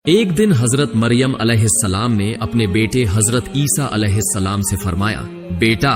ایک دن حضرت مریم علیہ السلام نے اپنے بیٹے حضرت عیسیٰ علیہ السلام سے فرمایا، بیٹا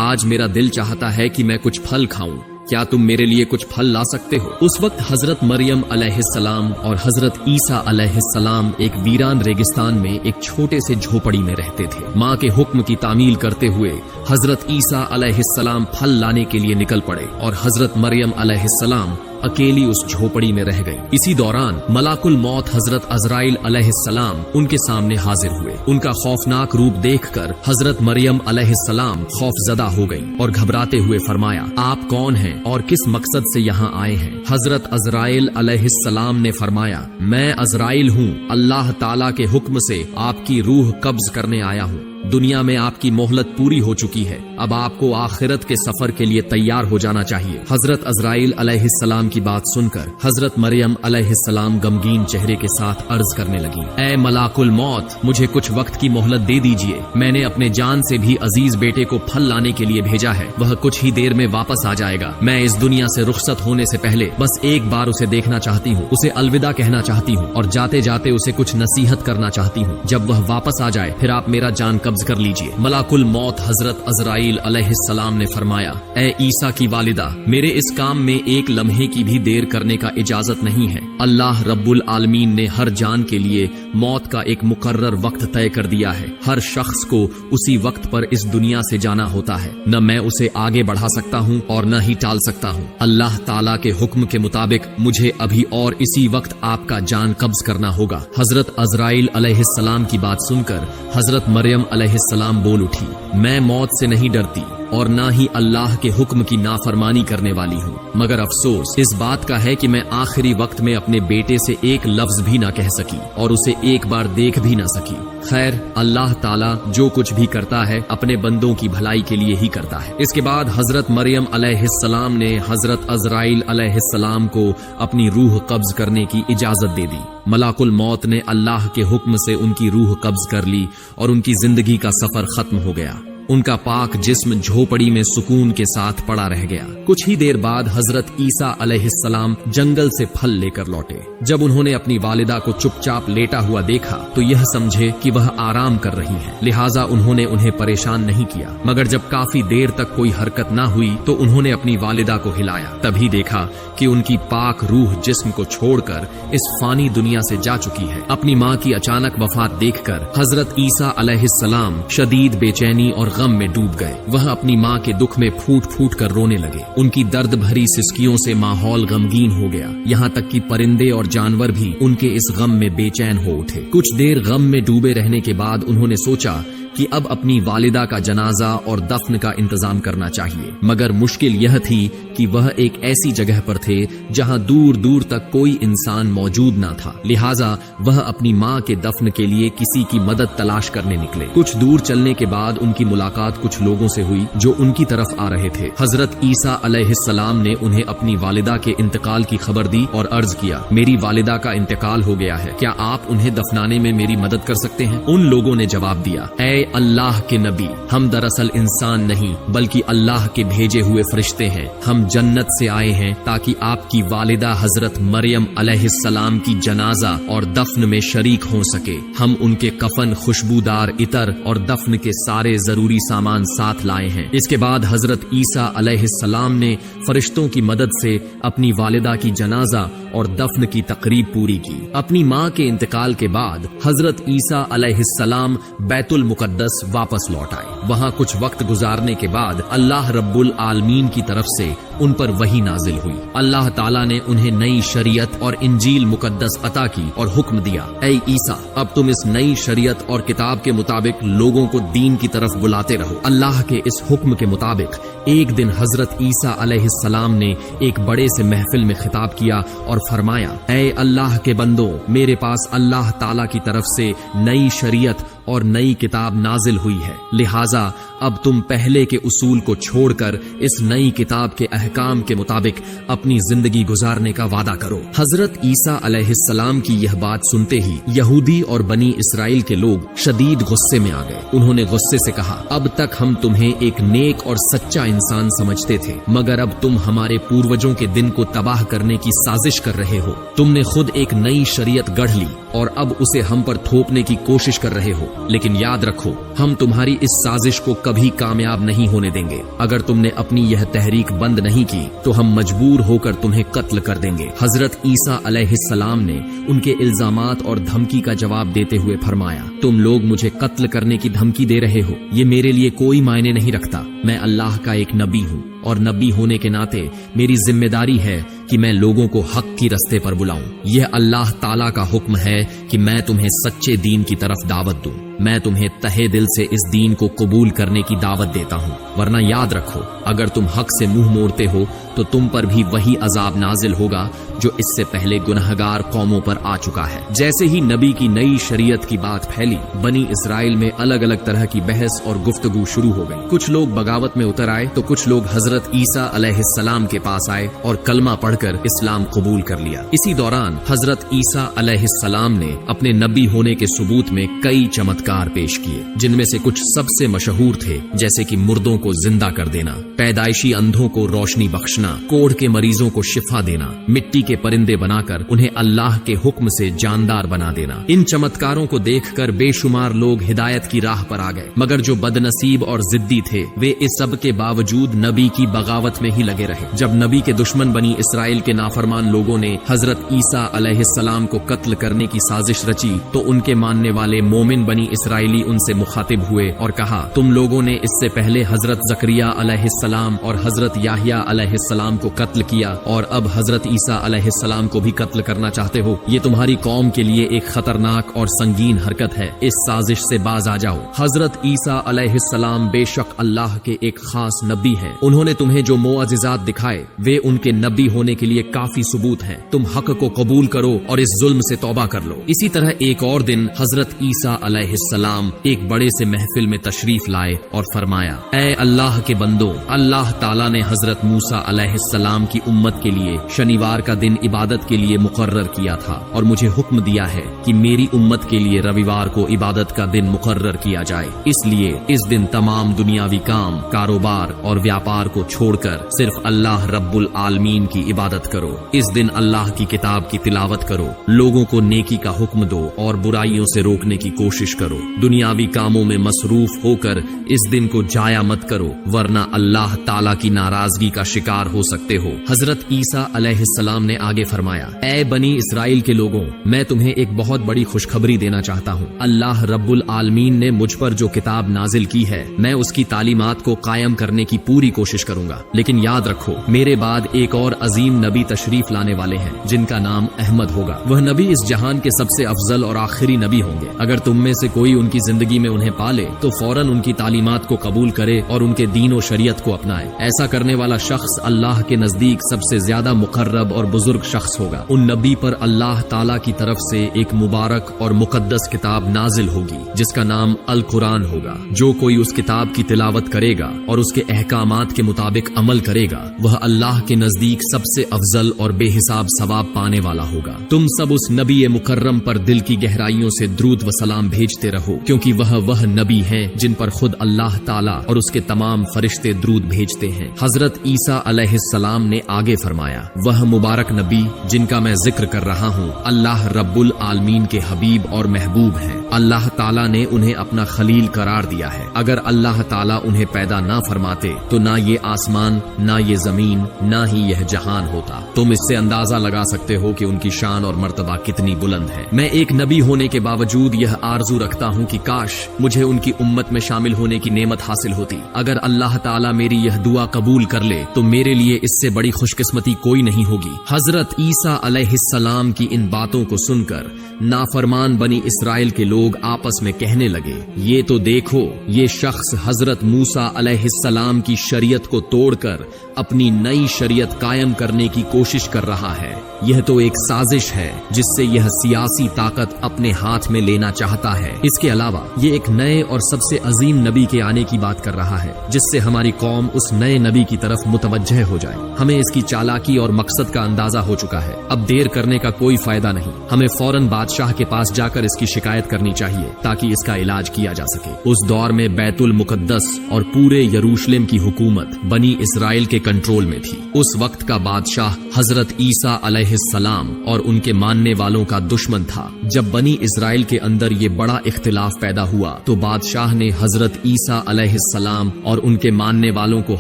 آج میرا دل چاہتا ہے کہ میں کچھ پھل کھاؤں، کیا تم میرے لیے کچھ پھل لا سکتے ہو؟ اس وقت حضرت مریم علیہ السلام اور حضرت عیسیٰ علیہ السلام ایک ویران ریگستان میں ایک چھوٹے سے جھوپڑی میں رہتے تھے۔ ماں کے حکم کی تعمیل کرتے ہوئے حضرت عیسیٰ علیہ السلام پھل لانے کے لیے نکل پڑے اور حضرت مریم علیہ السلام اکیلی اس جھوپڑی میں رہ گئی۔ اسی دوران ملاک الموت حضرت عزرائیل علیہ السلام ان کے سامنے حاضر ہوئے۔ ان کا خوفناک روپ دیکھ کر حضرت مریم علیہ السلام خوف زدہ ہو گئی اور گھبراتے ہوئے فرمایا، آپ کون ہیں اور کس مقصد سے یہاں آئے ہیں؟ حضرت عزرائیل علیہ السلام نے فرمایا، میں عزرائیل ہوں، اللہ تعالیٰ کے حکم سے آپ کی روح قبض کرنے آیا ہوں۔ دنیا میں آپ کی مہلت پوری ہو چکی ہے، اب آپ کو آخرت کے سفر کے لیے تیار ہو جانا چاہیے۔ حضرت عزرائیل علیہ السلام کی بات سن کر حضرت مریم علیہ السلام غمگین چہرے کے ساتھ عرض کرنے لگی، اے ملاک الموت، مجھے کچھ وقت کی مہلت دے دیجیے، میں نے اپنے جان سے بھی عزیز بیٹے کو پھل لانے کے لیے بھیجا ہے، وہ کچھ ہی دیر میں واپس آ جائے گا، میں اس دنیا سے رخصت ہونے سے پہلے بس ایک بار اسے دیکھنا چاہتی ہوں، اسے الوداع کہنا چاہتی ہوں اور جاتے جاتے اسے کچھ نصیحت کرنا چاہتی ہوں، جب وہ واپس آ جائے پھر آپ میرا جان قبض کر لیجیے۔ ملاک الموت حضرت عزرائیل علیہ السلام نے فرمایا، اے عیسیٰ کی والدہ، میرے اس کام میں ایک لمحے کی بھی دیر کرنے کا اجازت نہیں ہے، اللہ رب العالمین نے ہر جان کے لیے موت کا ایک مقرر وقت طے کر دیا ہے، ہر شخص کو اسی وقت پر اس دنیا سے جانا ہوتا ہے، نہ میں اسے آگے بڑھا سکتا ہوں اور نہ ہی ٹال سکتا ہوں، اللہ تعالیٰ کے حکم کے مطابق مجھے ابھی اور اسی وقت آپ کا جان قبض کرنا ہوگا۔ حضرت عزرائیل علیہ السلام کی بات سن کر حضرت مریم علیہ السلام بول اٹھی، میں موت سے نہیں ڈرتی اور نہ ہی اللہ کے حکم کی نافرمانی کرنے والی ہوں، مگر افسوس اس بات کا ہے کہ میں آخری وقت میں اپنے بیٹے سے ایک لفظ بھی نہ کہہ سکی اور اسے ایک بار دیکھ بھی نہ سکی۔ خیر، اللہ تعالیٰ جو کچھ بھی کرتا ہے اپنے بندوں کی بھلائی کے لیے ہی کرتا ہے۔ اس کے بعد حضرت مریم علیہ السلام نے حضرت عزرائیل علیہ السلام کو اپنی روح قبض کرنے کی اجازت دے دی۔ ملاک الموت نے اللہ کے حکم سے ان کی روح قبض کر لی اور ان کی زندگی کا سفر ختم ہو گیا۔ ان کا پاک جسم جھوپڑی میں سکون کے ساتھ پڑا رہ گیا۔ کچھ ہی دیر بعد حضرت عیسیٰ علیہ السلام جنگل سے پھل لے کر لوٹے۔ جب انہوں نے اپنی والدہ کو چپ چاپ لیٹا ہوا دیکھا تو یہ سمجھے کہ وہ آرام کر رہی ہیں، لہٰذا انہوں نے انہیں پریشان نہیں کیا، مگر جب کافی دیر تک کوئی حرکت نہ ہوئی تو انہوں نے اپنی والدہ کو ہلایا، تبھی دیکھا کہ ان کی پاک روح جسم کو چھوڑ کر اس فانی دنیا سے جا چکی ہے۔ اپنی ماں کی اچانک وفات دیکھ کر حضرت عیسیٰ علیہ السلام شدید بے چینی اور غم میں ڈوب گئے، وہ اپنی ماں کے دکھ میں پھوٹ پھوٹ کر رونے لگے۔ ان کی درد بھری سسکیوں سے ماحول غمگین ہو گیا، یہاں تک کہ پرندے اور جانور بھی ان کے اس غم میں بے چین ہو اٹھے۔ کچھ دیر غم میں ڈوبے رہنے کے بعد انہوں نے سوچا کہ اب اپنی والدہ کا جنازہ اور دفن کا انتظام کرنا چاہیے، مگر مشکل یہ تھی کہ وہ ایک ایسی جگہ پر تھے جہاں دور دور تک کوئی انسان موجود نہ تھا، لہٰذا وہ اپنی ماں کے دفن کے لیے کسی کی مدد تلاش کرنے نکلے۔ کچھ دور چلنے کے بعد ان کی ملاقات کچھ لوگوں سے ہوئی جو ان کی طرف آ رہے تھے۔ حضرت عیسیٰ علیہ السلام نے انہیں اپنی والدہ کے انتقال کی خبر دی اور عرض کیا، میری والدہ کا انتقال ہو گیا ہے، کیا آپ انہیں دفنانے میں میری مدد کر سکتے ہیں؟ ان لوگوں نے جواب دیا، اے اللہ کے نبی، ہم دراصل انسان نہیں بلکہ اللہ کے بھیجے ہوئے فرشتے ہیں، ہم جنت سے آئے ہیں تاکہ آپ کی والدہ حضرت مریم علیہ السلام کی جنازہ اور دفن میں شریک ہو سکے، ہم ان کے کفن، خوشبودار عطر اور دفن کے سارے ضروری سامان ساتھ لائے ہیں۔ اس کے بعد حضرت عیسیٰ علیہ السلام نے فرشتوں کی مدد سے اپنی والدہ کی جنازہ اور دفن کی تقریب پوری کی۔ اپنی ماں کے انتقال کے بعد حضرت عیسیٰ علیہ السلام بیت المقدس واپس لوٹ آئے۔ وہاں کچھ وقت گزارنے کے بعد اللہ رب العالمین کی طرف سے ان پر وحی نازل ہوئی۔ اللہ تعالیٰ نے انہیں نئی شریعت اور انجیل مقدس عطا کی اور حکم دیا، اے عیسیٰ، اب تم اس نئی شریعت اور کتاب کے مطابق لوگوں کو دین کی طرف بلاتے رہو۔ اللہ کے اس حکم کے مطابق ایک دن حضرت عیسیٰ علیہ السلام نے ایک بڑے سے محفل میں خطاب کیا اور فرمایا، اے اللہ کے بندوں، میرے پاس اللہ تعالیٰ کی طرف سے نئی شریعت اور نئی کتاب نازل ہوئی ہے، لہٰذا اب تم پہلے کے اصول کو چھوڑ کر اس نئی کتاب کے احکام کے مطابق اپنی زندگی گزارنے کا وعدہ کرو۔ حضرت عیسیٰ علیہ السلام کی یہ بات سنتے ہی یہودی اور بنی اسرائیل کے لوگ شدید غصے میں آ گئے۔ انہوں نے غصے سے کہا، اب تک ہم تمہیں ایک نیک اور سچا انسان سمجھتے تھے، مگر اب تم ہمارے پوروجوں کے دن کو تباہ کرنے کی سازش کر رہے ہو۔ تم نے خود ایک نئی شریعت گڑھ لی और अब उसे हम पर थोपने की कोशिश कर रहे हो। लेकिन याद रखो, हम तुम्हारी इस साजिश को कभी कामयाब नहीं होने देंगे। अगर तुमने अपनी यह तहरीक बंद नहीं की तो हम मजबूर होकर तुम्हें कत्ल कर देंगे। हजरत ईसा अलैहिस्सलाम ने उनके इल्जामात और धमकी का जवाब देते हुए फरमाया, तुम लोग मुझे कत्ल करने की धमकी दे रहे हो, ये मेरे लिए कोई मायने नहीं रखता। मैं अल्लाह का एक नबी हूँ और नबी होने के नाते मेरी जिम्मेदारी है कि मैं लोगों को हक की रस्ते पर बुलाऊं। यह अल्लाह ताला का हुक्म है कि मैं तुम्हें सच्चे दीन की तरफ दावत दूं। मैं तुम्हें तहे दिल से इस दीन को कबूल करने की दावत देता हूँ, वरना याद रखो, अगर तुम हक से मुंह मोड़ते हो तो तुम पर भी वही अजाब नाजिल होगा जो इससे पहले गुनहगार कौमों पर आ चुका है। जैसे ही नबी की नई शरीयत की बात फैली, बनी इसराइल में अलग अलग तरह की बहस और गुफ्तगू शुरू हो गई। कुछ लोग बगावत में उतर आए तो कुछ लोग हजरत ईसा अलैहिस्सलाम के पास आए और कलमा पढ़कर इस्लाम कबूल कर लिया। इसी दौरान हजरत ईसा अलैहिस्सलाम ने अपने नबी होने के सबूत में कई चमत्कार पेश किए, जिनमें से कुछ सबसे मशहूर थे, जैसे कि मुर्दों को जिंदा कर देना, पैदाइशी अंधों को रोशनी बख्शना, कोढ़ के मरीजों को शिफा देना, मिट्टी के परिंदे बनाकर उन्हें अल्लाह के हुक्म से जानदार बना देना। इन चमत्कारों को देखकर बेशुमार लोग हिदायत की राह पर आ गए, मगर जो बदनसीब और जिद्दी थे वे इस सब के बावजूद नबी की बगावत में ही लगे रहे। जब नबी के दुश्मन बनी इसराइल के नाफरमान लोगों ने हजरत ईसा अलैहिस्सलाम को कत्ल करने की साजिश रची तो उनके मानने वाले मोमिन बनी इसराइली उनसे मुखातिब हुए और कहा, तुम लोगों ने इससे पहले हजरत जकरिया अलैहिस्सलाम और हजरत याहिया अलैहिस्सलाम को कत्ल किया और अब हजरत ईसा अलैहिस्सलाम को भी कत्ल करना चाहते हो। ये तुम्हारी कौम के लिए एक खतरनाक और संगीन हरकत है। इस साजिश से बाज आ जाओ। हजरत ईसा अलैहिस्सलाम बेशक अल्लाह के एक खास नबी हैं। उन्होंने तुम्हें जो मोअजिज़ात दिखाए वे उनके नबी होने के लिए काफी सबूत हैं। तुम हक को कबूल करो और इस जुल्म से तौबा कर लो। इसी तरह एक और दिन हजरत ईसा अलैहिस्सलाम एक बड़े से महफिल में तशरीफ लाए और फरमाया, ऐ अल्लाह के बंदो, अल्लाह ताला ने हजरत मूसा अलैहिस्सलाम की उम्मत के लिए शनिवार का दिन इबादत के लिए मुकर्रर किया था और मुझे हुक्म दिया है कि मेरी उम्मत के लिए रविवार को इबादत का दिन मुकर्रर किया जाए। इसलिए इस दिन तमाम दुनियावी काम, कारोबार और व्यापार को छोड़कर सिर्फ अल्लाह रब्बुल आलमीन की इबादत करो। इस दिन अल्लाह की किताब की तिलावत करो, लोगों को नेकी का हुक्म दो और बुराइयों से रोकने की कोशिश करो। दुनियावी कामों में मसरूफ होकर इस दिन को जाया मत करो, वरना अल्लाह ताला की नाराजगी का शिकार हो सकते हो। हजरत ईसा अलैहिस्सलाम ने आगे फरमाया, ऐ बनी इसराइल के लोगों, मैं तुम्हें एक बहुत बड़ी खुशखबरी देना चाहता हूँ। अल्लाह रब्बुल आलमीन ने मुझ पर जो किताब नाजिल की है, मैं उसकी तालीमात को कायम करने की पूरी कोशिश करूंगा। लेकिन याद रखो, मेरे बाद एक और अजीम नबी तशरीफ लाने वाले हैं जिनका नाम अहमद होगा। वह नबी इस जहान के सबसे अफजल और आखिरी नबी होंगे। अगर तुम में से कोई उनकी जिंदगी में उन्हें पाले तो फौरन उनकी तालीमात को कबूल करे और उनके दीन और शरीयत को अपनाए। ऐसा करने वाला शख्स अल्लाह के नजदीक सबसे ज्यादा मुकर्रब और बुजुर्ग शख्स होगा। उन नबी पर अल्लाह ताला की तरफ से एक मुबारक और मुकद्दस किताब नाजिल होगी जिसका नाम अल कुरान होगा। जो कोई उस किताब की तिलावत करेगा और उसके अहकामात के मुताबिक अमल करेगा, वह अल्लाह के नजदीक सबसे अफजल और बेहिसाब सवाब पाने वाला होगा। तुम सब उस नबी मुकर्रम पर दिल की गहराइयों से द्रूद व सलाम भेजते रहो, क्योंकि वह नबी हैं जिन पर खुद अल्लाह ताला और उसके तमाम फरिश्ते द्रूद भेजते हैं। हजरत ईसा अलैहिस्सलाम ने आगे फरमाया, वह मुबारक नबी जिनका मैं जिक्र कर रहा हूँ अल्लाह रब्बुल आलमीन के हबीब और महबूब हैं। अल्लाह ताला ने उन्हें अपना खलील करार दिया है। अगर अल्लाह ताला उन्हें पैदा ना फरमाते तो ना ये आसमान, ना ये जमीन, ना ही यह जहान होता। तुम इससे अंदाजा लगा सकते हो कि उनकी शान और मर्तबा कितनी बुलंद है। मैं एक नबी होने के बावजूद यह आरजू रखता हूँ कि काश मुझे उनकी उम्मत में शामिल होने की नेमत हासिल होती। अगर अल्लाह ताला मेरी यह दुआ कबूल कर ले तो मेरे लिए इससे बड़ी खुशकिस्मती कोई नहीं होगी। हजरत ईसा अलैहिस्सलाम की इन बातों को सुनकर नाफरमान बनी इसराइल के लोग आपस में कहने लगे, ये तो देखो, ये शख्स हजरत मूसा अलैहिस्सलाम की शरीयत को तोड़कर अपनी नई शरीयत कायम करने की कोशिश कर रहा है। यह तो एक साजिश है जिससे यह सियासी ताकत अपने हाथ में लेना चाहता है। इसके अलावा ये एक नए और सबसे अजीम नबी के आने की बात कर रहा है, जिससे हमारी कौम उस नए नबी की तरफ मुतवज्जह हो जाए। हमें इसकी चालाकी और मकसद का अंदाजा हो चुका है। अब देर करने का कोई फायदा नहीं। हमें फौरन बादशाह के पास जाकर इसकी शिकायत करनी चाहिए ताकि इसका इलाज किया जा सके। उस दौर में बैतुल मुकद्दस और पूरे यरूशलेम की हुकूमत बनी इसराइल के कंट्रोल में थी। उस वक्त का बादशाह हजरत ईसा अलैहिस्सलाम और उनके मानने वालों का दुश्मन था। जब बनी इसराइल के अंदर ये बड़ा इख्तिलाफ पैदा हुआ तो बादशाह ने हजरत ईसा अलैहिस्सलाम और उनके मानने वालों को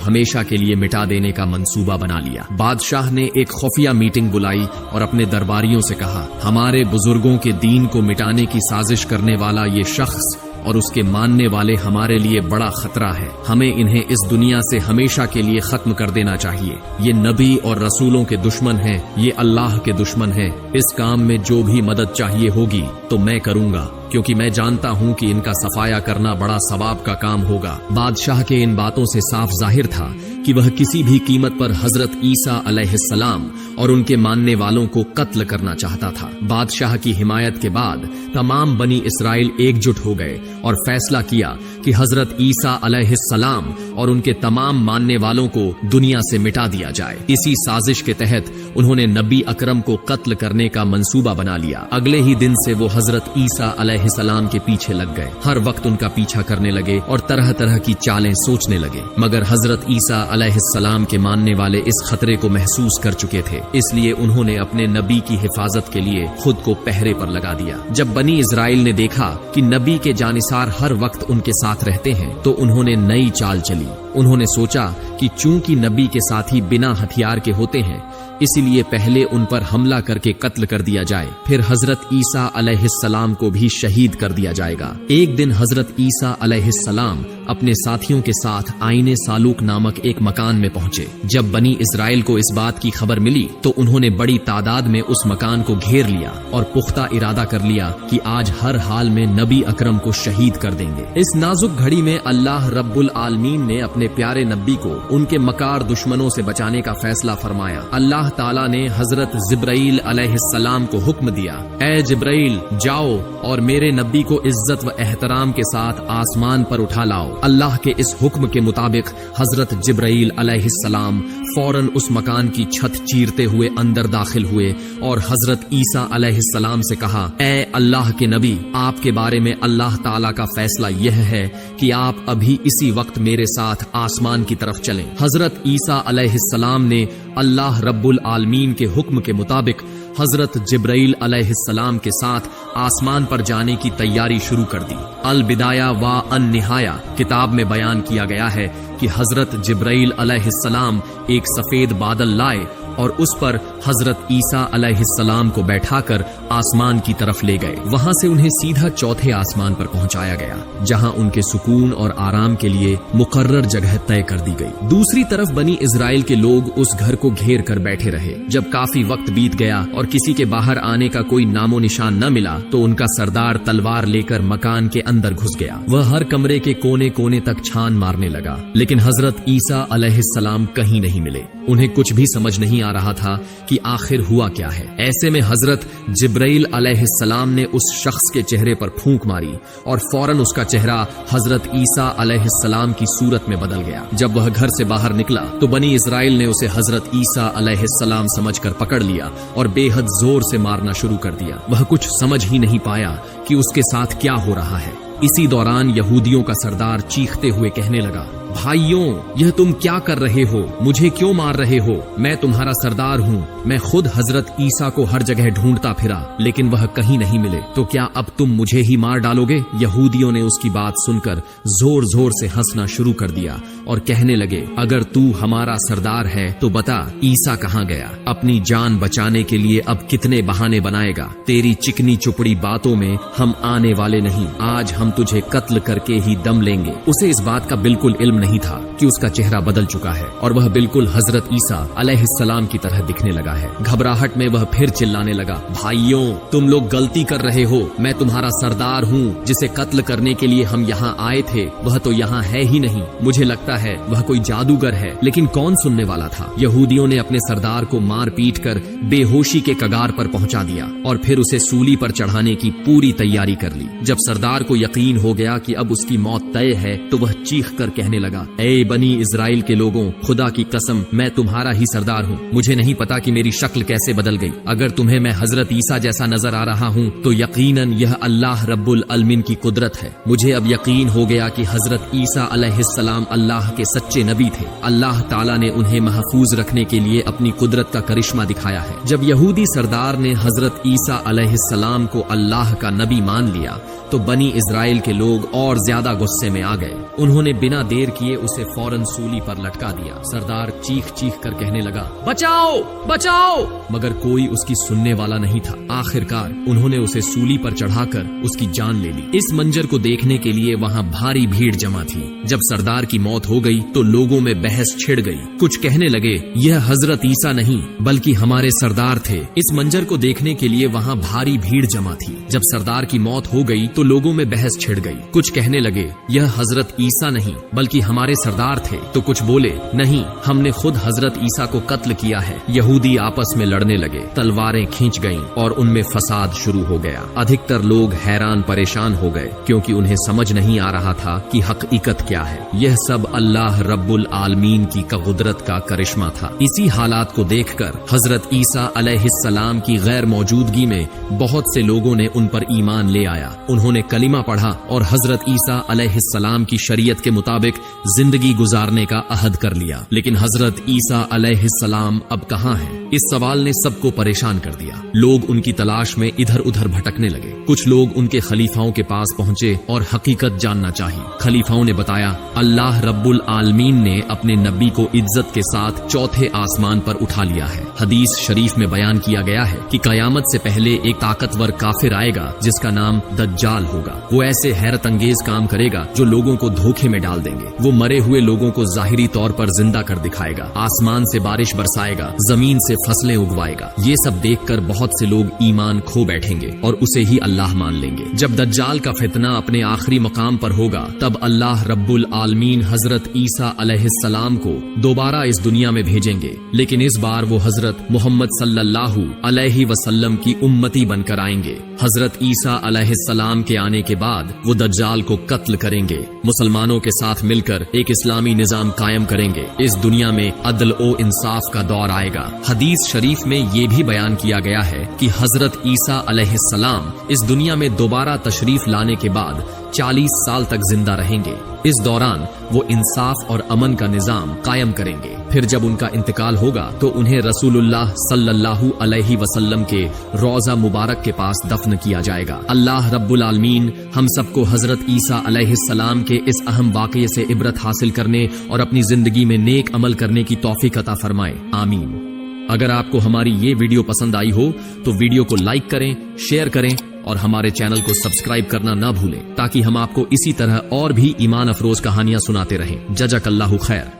हमेशा के लिए मिटा देने का मंसूबा बना लिया। बादशाह ने एक खुफिया मीटिंग बुलाई और अपने दरबारियों से कहा, हमारे बुजुर्गों के दीन को मिटाने की साजिश करने वाला ये शख्स और उसके मानने वाले हमारे लिए बड़ा खतरा है। हमें इन्हें इस दुनिया से हमेशा के लिए खत्म कर देना चाहिए। ये नबी और रसूलों के दुश्मन हैं, ये अल्लाह के दुश्मन हैं। इस काम में जो भी मदद चाहिए होगी तो मैं करूंगा, क्योंकि मैं जानता हूं कि इनका सफाया करना बड़ा सवाब का काम होगा। बादशाह के इन बातों से साफ जाहिर था कि वह किसी भी कीमत पर हजरत ईसा अलैहिस्सलाम और उनके मानने वालों को कत्ल करना चाहता था। बादशाह की हिमायत के बाद तमाम बनी इसराइल एकजुट हो गए और फैसला किया कि हजरत ईसा अलैहिस्सलाम और उनके तमाम मानने वालों को दुनिया से मिटा दिया जाए। इसी साजिश के तहत उन्होंने नबी अकरम को कत्ल करने का मंसूबा बना लिया। अगले ही दिन से वो हजरत ईसा अलैहिस्सलाम के पीछे लग गए। हर वक्त उनका पीछा करने लगे और तरह तरह की चालें सोचने लगे। मगर हजरत ईसा अलैहिस्सलाम के मानने वाले इस खतरे को महसूस कर चुके थे, इसलिए उन्होंने अपने नबी की हिफाजत के लिए खुद को पहरे पर लगा दिया। जब बनी इजराइल ने देखा कि नबी के जानिसार हर वक्त उनके साथ रहते हैं तो उन्होंने नई चाल चली। उन्होंने सोचा कि चूंकि नबी के साथी बिना हथियार के होते हैं, इसीलिए पहले उन पर हमला करके कत्ल कर दिया जाए, फिर हजरत ईसा अलैहिस्सलाम को भी शहीद कर दिया जाएगा। एक दिन हजरत ईसा अलैहिस्सलाम अपने साथियों के साथ आईने सालूक नामक एक मकान में पहुंचे। जब बनी इजराइल को इस बात की खबर मिली तो उन्होंने बड़ी तादाद में उस मकान को घेर लिया और पुख्ता इरादा कर लिया कि आज हर हाल में नबी अकरम को शहीद कर देंगे। इस नाजुक घड़ी में अल्लाह रब्बुल आलमीन ने अपने प्यारे नबी को उनके मकार दुश्मनों से बचाने का फैसला फरमाया। अल्लाह ताला ने हजरत जिब्राइल अलैहिस्सलाम को हुक्म दिया, ए जिब्राइल जाओ और मेरे नबी को इज्जत व एहतराम के साथ आसमान पर उठा लाओ। अल्लाह के इस हुक्म के मुताबिक हजरत जिब्राइल अलैहिस्सलाम फौरन उस मकान की छत चीरते हुए अंदर दाखिल हुए और हजरत ईसा अलैहिस्सलाम से कहा, ए अल्लाह के नबी, आपके बारे में अल्लाह ताला का फैसला यह है कि आप अभी इसी वक्त मेरे साथ आसमान की तरफ चलें। हजरत ईसा अलैहिस्सलाम ने अल्लाह रब्बुल आलमीन के हुक्म के मुताबिक हजरत जिब्राइल अलैहिस्सलाम के साथ आसमान पर जाने की तैयारी शुरू कर दी। अल बिदाया व अन निहाया किताब में बयान किया गया है कि हजरत जिब्राइल अलैहिस्सलाम एक सफेद बादल लाए और उस पर हजरत ईसा अलैहिस्सलाम को बैठाकर आसमान की तरफ ले गए। वहां से उन्हें सीधा चौथे आसमान पर पहुंचाया गया, जहां उनके सुकून और आराम के लिए मुकर्रर जगह तय कर दी गई। दूसरी तरफ बनी इजराइल के लोग उस घर को घेर कर बैठे रहे। जब काफी वक्त बीत गया और किसी के बाहर आने का कोई नामो निशान न मिला तो उनका सरदार तलवार लेकर मकान के अंदर घुस गया। वह हर कमरे के कोने कोने तक छान मारने लगा, लेकिन हजरत ईसा अलैहिस्सलाम कहीं नहीं मिले। उन्हें कुछ भी समझ नहीं आ रहा था कि आखिर हुआ क्या है। ऐसे में हजरत जिब्राइल अलैहिस्सलाम ने उस शख्स के चेहरे पर फूंक मारी और फौरन उसका चेहरा हजरत ईसा अलैहिस्सलाम की सूरत में बदल गया। जब वह घर से बाहर निकला तो बनी इजराइल ने उसे हजरत ईसा अलैहिस्सलाम समझकर पकड़ लिया और बेहद जोर से मारना शुरू कर दिया। वह कुछ समझ ही नहीं पाया कि उसके साथ क्या हो रहा है। इसी दौरान यहूदियों का सरदार चीखते हुए कहने लगा, भाइयों, यह तुम क्या कर रहे हो? मुझे क्यों मार रहे हो? मैं तुम्हारा सरदार हूँ। मैं खुद हजरत ईसा को हर जगह ढूंढता फिरा, लेकिन वह कहीं नहीं मिले। तो क्या अब तुम मुझे ही मार डालोगे? यहूदियों ने उसकी बात सुनकर जोर जोर से हंसना शुरू कर दिया और कहने लगे, अगर तू हमारा सरदार है तो बता ईसा कहाँ गया? अपनी जान बचाने के लिए अब कितने बहाने बनाएगा? तेरी चिकनी चुपड़ी बातों में हम आने वाले नहीं। आज हम तुझे कत्ल करके ही दम लेंगे। उसे इस बात का बिल्कुल इल्म नहीं था कि उसका चेहरा बदल चुका है और वह बिल्कुल हजरत ईसा अलैहिस्सलाम की तरह दिखने लगा है। घबराहट में वह फिर चिल्लाने लगा, भाइयों तुम लोग गलती कर रहे हो, मैं तुम्हारा सरदार हूँ जिसे कत्ल करने के लिए हम यहाँ आए थे, वह तो यहाँ है ही नहीं। मुझे लगता है वह कोई जादूगर है। लेकिन कौन सुनने वाला था। यहूदियों ने अपने सरदार को मार पीट कर बेहोशी के कगार पर पहुंचा दिया और फिर उसे सूली पर चढ़ाने की पूरी तैयारी कर ली। जब सरदार को यकीन हो गया कि अब उसकी मौत तय है तो वह चीख कर कहने लगा, ए बनी इजराइल के लोगों, खुदा की कसम मैं तुम्हारा ही सरदार हूँ। मुझे नहीं पता कि मेरी शक्ल कैसे बदल गई। अगर तुम्हें मैं हजरत ईसा जैसा नजर आ रहा हूँ तो यकीनन यह अल्लाह रब्बुल अलमीन की कुदरत है। मुझे अब यकीन हो गया कि हजरत ईसा अलैहिस्सलाम अल्लाह के सच्चे नबी थे। अल्लाह ताला ने उन्हें महफूज रखने के लिए अपनी कुदरत का करिश्मा दिखाया है। जब यहूदी सरदार ने हजरत ईसा अलैहिस्सलाम को अल्लाह का नबी मान लिया तो बनी इजराइल के लोग और ज्यादा गुस्से में आ गए। उन्होंने बिना देर किए उसे फौरन सूली पर लटका दिया। सरदार चीख चीख कर कहने लगा, बचाओ बचाओ, मगर कोई उसकी सुनने वाला नहीं था। आखिरकार उन्होंने उसे सूली पर चढ़ाकर उसकी जान ले ली। इस मंजर को देखने के लिए वहाँ भारी भीड़ जमा थी। जब सरदार की मौत हो गई तो लोगों में बहस छिड़ गई। कुछ कहने लगे, यह हजरत ईसा नहीं बल्कि हमारे सरदार थे। इस मंजर को देखने के लिए वहाँ भारी भीड़ जमा थी। जब सरदार की मौत हो गई तो लोगों में बहस छिड़ गई। कुछ कहने लगे, यह हजरत ईसा नहीं बल्कि हमारे सरदार थे, तो कुछ बोले, नहीं हमने खुद हजरत ईसा को कत्ल किया है। यहूदी आपस में लड़ने लगे, तलवारें खींच गईं और उनमें फसाद शुरू हो गया। अधिकतर लोग हैरान परेशान हो गए क्योंकि उन्हें समझ नहीं आ रहा था कि हकीकत क्या है। यह सब अल्लाह रब्बुल आलमीन की कुदरत का करिश्मा था। इसी हालात को देखकर हजरत ईसा अलैहिस्सलाम की गैर मौजूदगी में बहुत से लोगों ने उन पर ईमान ले आया। उन्होंने कलिमा पढ़ा और हजरत ईसा अलैहिस्सलाम की शरीयत के मुताबिक जिंदगी गुजारने का अहद कर लिया। लेकिन हजरत ईसा अलैहिस्सलाम अब कहाँ हैं? इस सवाल ने सबको परेशान कर दिया। लोग उनकी तलाश में इधर उधर भटकने लगे। कुछ लोग उनके खलीफाओं के पास पहुंचे और हकीकत जानना चाहिए। खलीफाओं ने बताया, अल्लाह रब्बुल आलमीन ने अपने नबी को इज्जत के साथ चौथे आसमान पर उठा लिया है। हदीस शरीफ में बयान किया गया है कि कयामत से पहले एक ताकतवर काफिर आएगा जिसका नाम दज्जाल होगा। वो ऐसे हैरत अंगेज काम करेगा जो लोगों को धोखे में डाल देंगे। वो मरे हुए लोगों को जाहिरी तौर पर जिंदा कर दिखाएगा, आसमान से बारिश बरसाएगा, जमीन से फसलें उगवाएगा। ये सब देखकर बहुत से लोग ईमान खो बैठेंगे और उसे ही अल्लाह मान लेंगे। जब दज्जाल का फितना अपने आखिरी मकाम पर होगा तब अल्लाह रब्बुल आलमीन हजरत ईसा अलैहिस्सलाम को दोबारा इस दुनिया में भेजेंगे। लेकिन इस बार वो हजरत मोहम्मद सल्लल्लाहु अलैहि वसल्लम की उम्मती बनकर आएंगे। हजरत ईसा अलैहिस्सलाम के आने के बाद वो दज्जाल को कत्ल करेंगे। मुसलमानों के साथ मिलकर एक इस्लामी निजाम कायम करेंगे। इस दुनिया में अदल ओ इंसाफ का दौर आएगा। हदीस शरीफ में ये भी बयान किया गया है कि हजरत ईसा अलैहिस्सलाम इस दुनिया में दोबारा तशरीफ लाने के बाद 40 साल तक जिंदा रहेंगे। इस दौरान वो इंसाफ और अमन का निजाम कायम करेंगे। फिर जब उनका इंतकाल होगा तो उन्हें रसूलुल्लाह सल्लल्लाहु अलैहि वसल्लम के रोजा मुबारक के पास दफन किया जाएगा। अल्लाह रब्बुल आलमीन हम सबको हजरत ईसा अलैहिस्सलाम के इस अहम वाक़ये से इबरत हासिल करने और अपनी जिंदगी में नेक अमल करने की तौफीक अता फरमाए, आमीन। अगर आपको हमारी ये वीडियो पसंद आई हो तो वीडियो को लाइक करें, शेयर करें और हमारे चैनल को सब्सक्राइब करना ना भूलें ताकि हम आपको इसी तरह और भी ईमान अफरोज कहानियां सुनाते रहें। जज़ाकल्लाहु खैर।